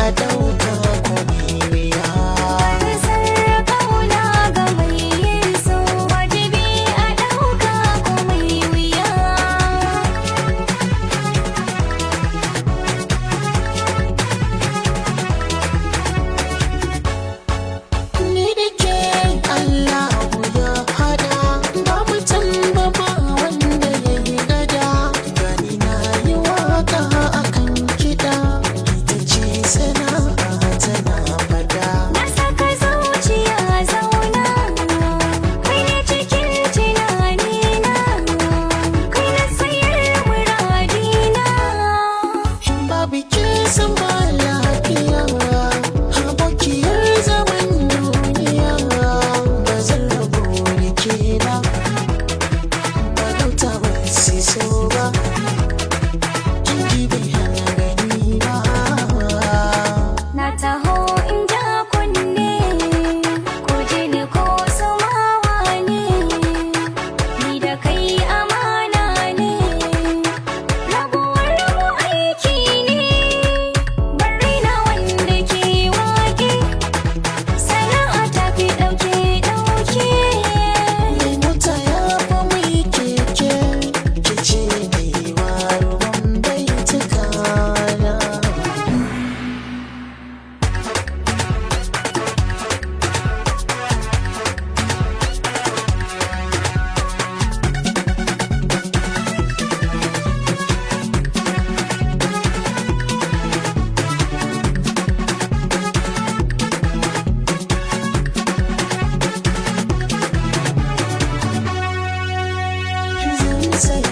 a dauka komai wuya. Farsar kauna ga mai yin so, wajibi a ɗauka komai wuya. Ni da ke Allah ya hada, ba mutum ba ba wanda ya yi gada. Gani na yi waka akan kiɗa, ita ce sana'a tana fada. Na saka zuciya zauna, kai ne cikin tunanina, kai na sayar muradina. Babu ke san ba lafiya, abokiyar zaman duniya. Ba zan rabu da ke ba, ba dauta ba sai so ba. Kinji bai hana gani ba. Na taho in ja kunne, ko jini ko sumawa ne, ni da kai amana ne, rabuwar mu aiki ne, bari na wanda ke wake, sana'a ta fi ɗauke. Mai mota ya fa mai keke, ke ce mai waruwan baituka na. Zan tsaya